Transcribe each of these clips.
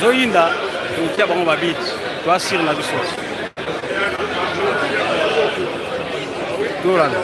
tozoyinda tokia bango babiti toasire na biso torana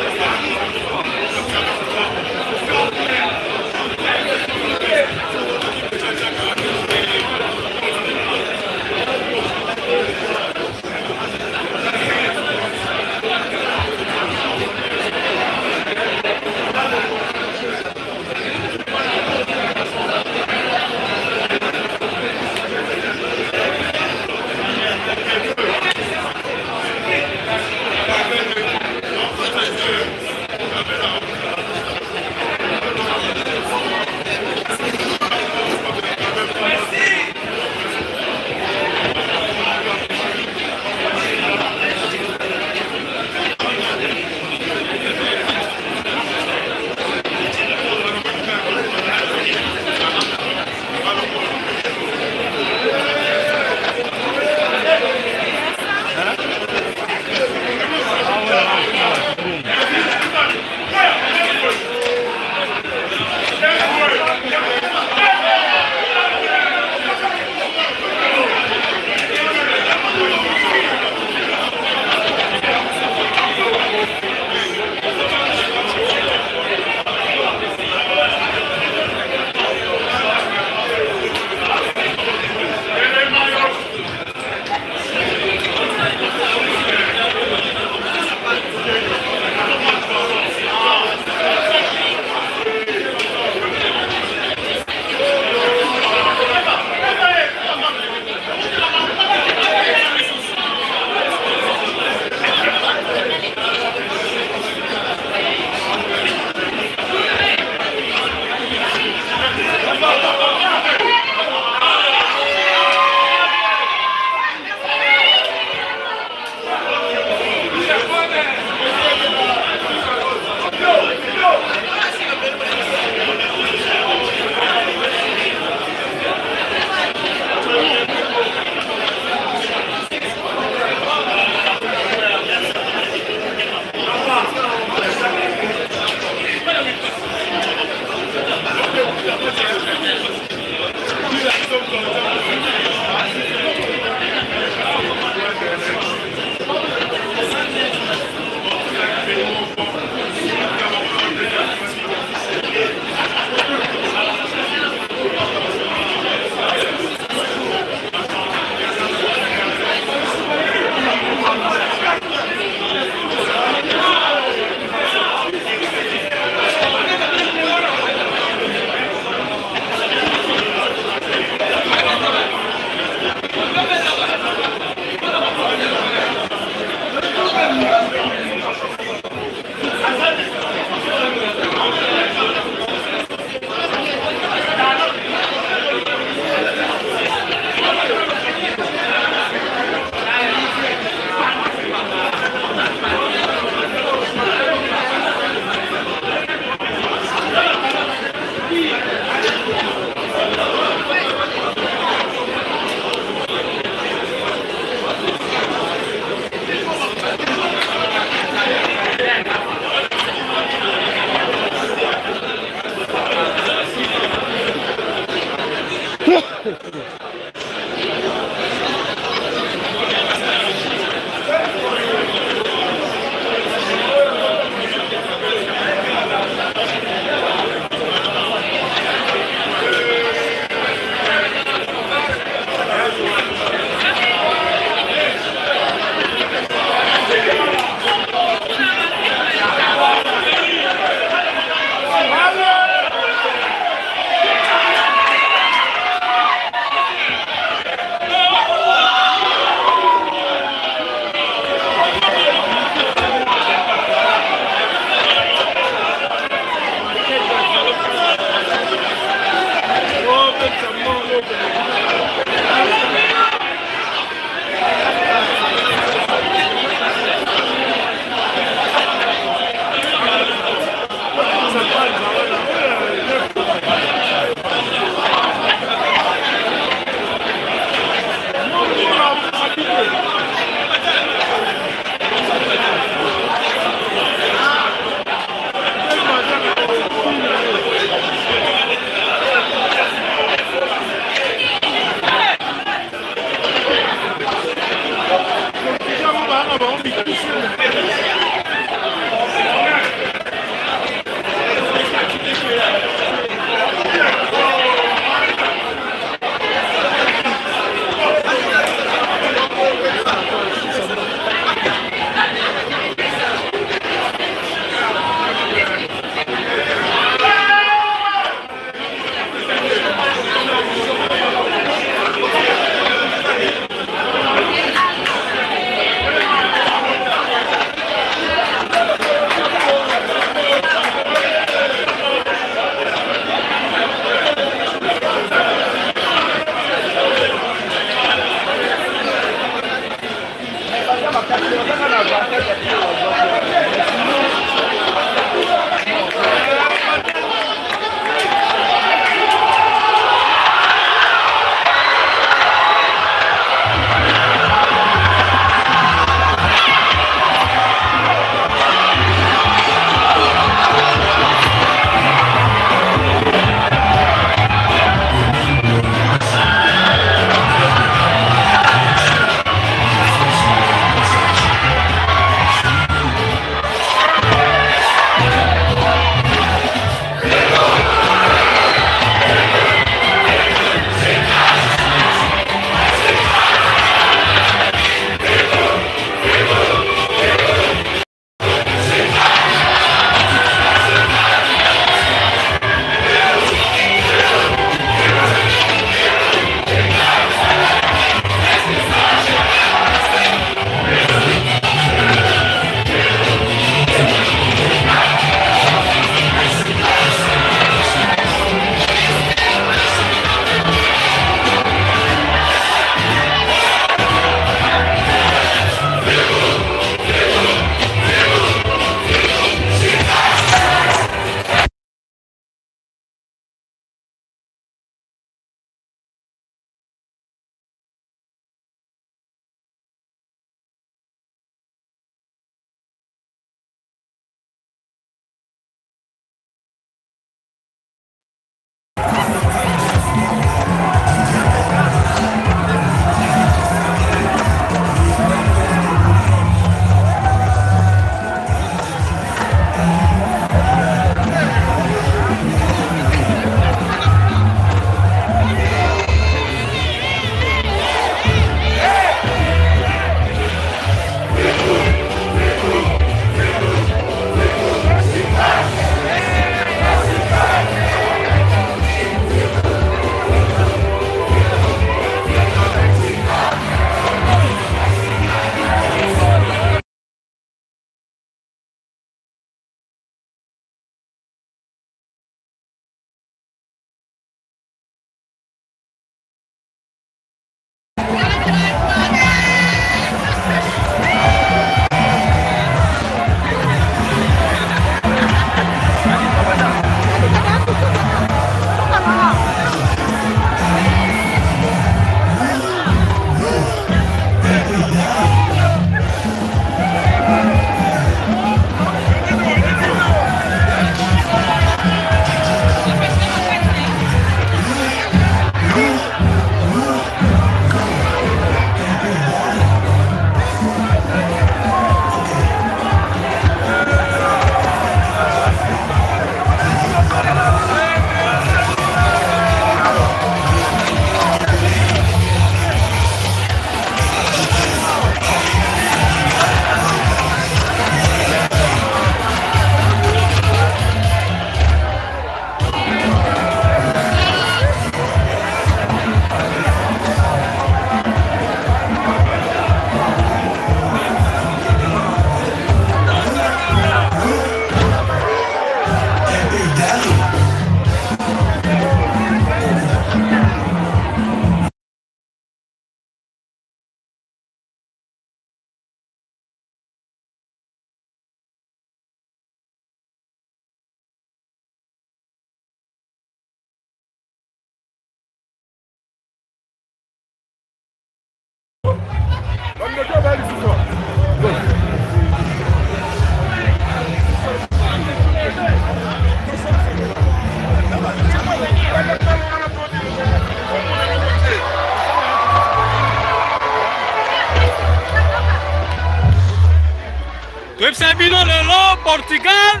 toyebisa bino lelo Portugal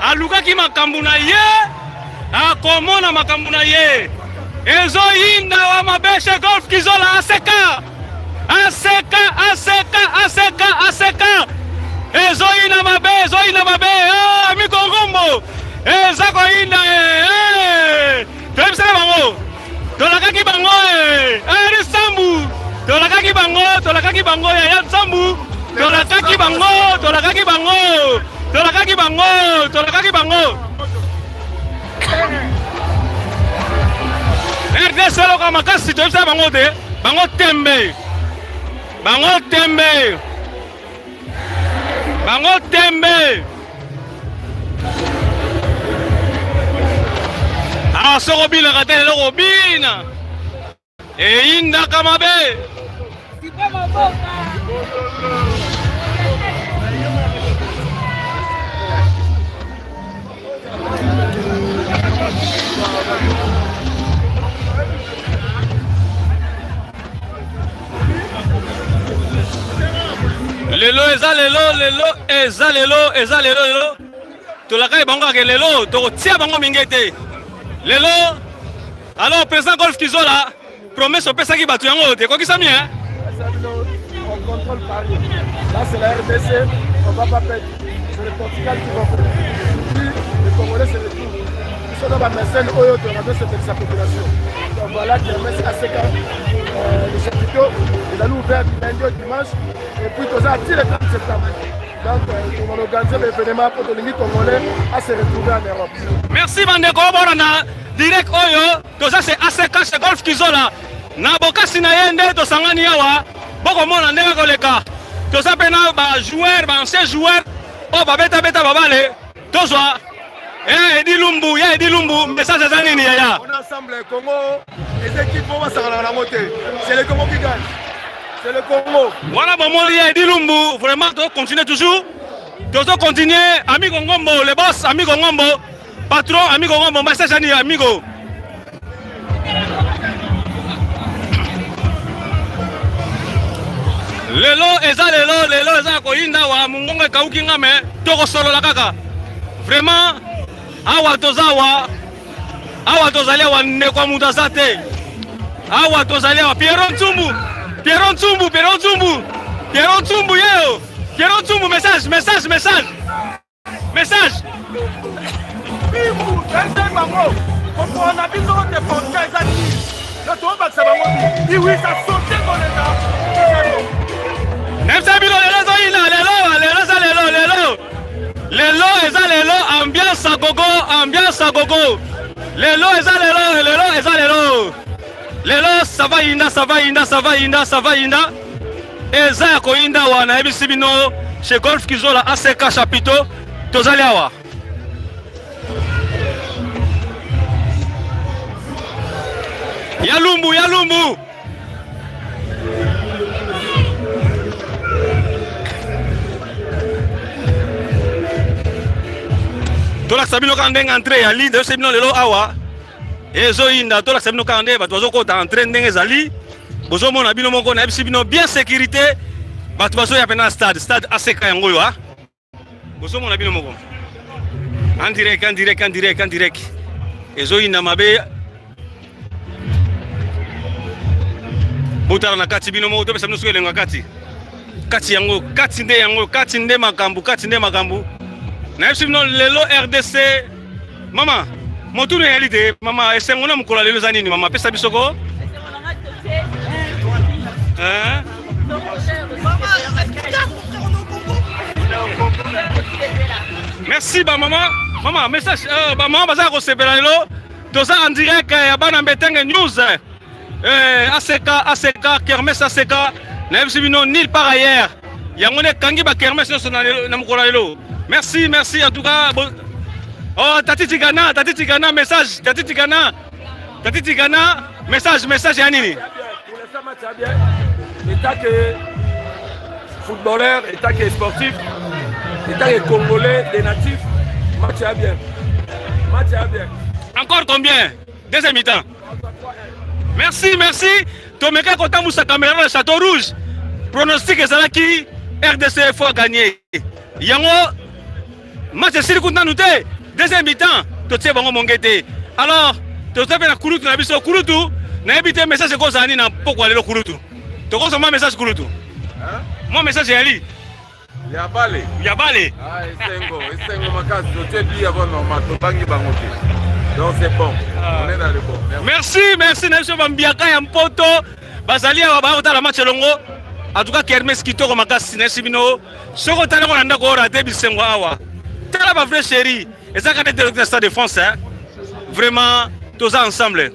alukaki makambo na ye akomona makambo na ye ezoyinda wa mabeshe golf kizola aseka ezoyina mabe mikongombo eza koyinda toyebisana bango tolakaki bango risambu tolakaki bango yaya nsambu tolakaki bango RDC loka makasi toyebisa bango te bango tembe soko binaka te lelo kobina eyindaka mabe lelo tolakaki bango ake lelo tokotia bango mingi te lelo alors président Golf Kizola promesse opesaki bato yango te kokisami hein on contrôle Paris là c'est la RDC on va pas perdre c'est le Portugal qui va perdre puis le Congolais c'est le tout ils sont dans la mécène oyo de la sa population donc voilà Kermesse ACK le chapiteau il a ouvert du lundi au dimanche et puis tous à le 30 septembre. Donc, on va organiser l'événement pour que les Congolais à se retrouver en Europe. Merci Bandeko Borana. Direct Oyo, tout ça c'est ACK chez Golf Kizola. Naboka Sinayende, to Sangani Yawa, Boko Mona Nega Koleka. Tout ça pena ba joueur, ba ancien joueur, oh ba beta babale, Tozwa. Edi Lumbu, message à Zanini Yaya. On est ensemble, Congo, les équipes vont s'en la montée. C'est le Congo qui gagne. C'est le Congo. Voilà, bon, Edi Lumbu, vraiment, tu continues toujours. Tu continues, amigo Ngombo, le boss, amigo Ngombo, patron, amigo Ngombo, message à Ni, amigo. Lelo eza koyinda wa mungonga kauki ngame, toko solo la kaka. Vraiment, awa tozali awa ndeko mudaza te awa tozali awa Pierre Ntsumbu yeo Pierre Ntsumbu message on a besoin de porter ça là tu vas ça va oui ça sauter dans lelo eza lelo ambiance à gogo lelo eza lelo ça va inda eza ya koyinda wana yebisi bino chez Golf Kizola ACK chapiteau tozali awa ya lumbu tolakisa bino kaka ndenge entré ya li toyebisa bino lelo awa ezoyinda tolakisa bino kaka ndenge bato bazokota entré ndenge ezali bozomona bino moko nayebisi bino bien sécurité bato bazoya pena stade ACK yango oyo bozomona bino moko en direct ezoyinda mabe botala na kati bino moko topesa bino soki elenga kati yango kati nde makambo nayebisi bino lelo RDC mama motunu eyali te mama esengo na mokolo lelo eza nini mama pesa bisoko merci mama message mama baza kosepela lelo toza en direct ya bana mbetenge news ACK Kermesse ACK nayebisi bino nulle part ailleurs yango ne kangi ba Kermesse nyonso na mokolo lelo merci en tout cas oh Tati Tigana message Tati Tigana message ya nini état que footballeur état que sportif état que congolais des natifs match à bien encore combien deuxième mi-temps merci tomeka kota musa caméra le Château Rouge pronostic ezalaki RDC fois gagné yango match esili kuntanu te deuxième mi-temps totie bango mongete alors tozape na kulutu na biso kulutu nayebi te message ekozala nini na pokwa lelo kulutu tokozwa message kulutu mwa message yali ya bale esengo makasi totie bi avant normal tobangi bango te donc c'est bon on est dans le bon merci na biso bambiaka ya mpoto bazali awa baotala match elongo en tout cas Kermesse kitoko makasi na sibino soko tala ko nanda ko ora te bisengo awa tala ba vrai chéri ezaka te de Stade de France hein vraiment tous ensemble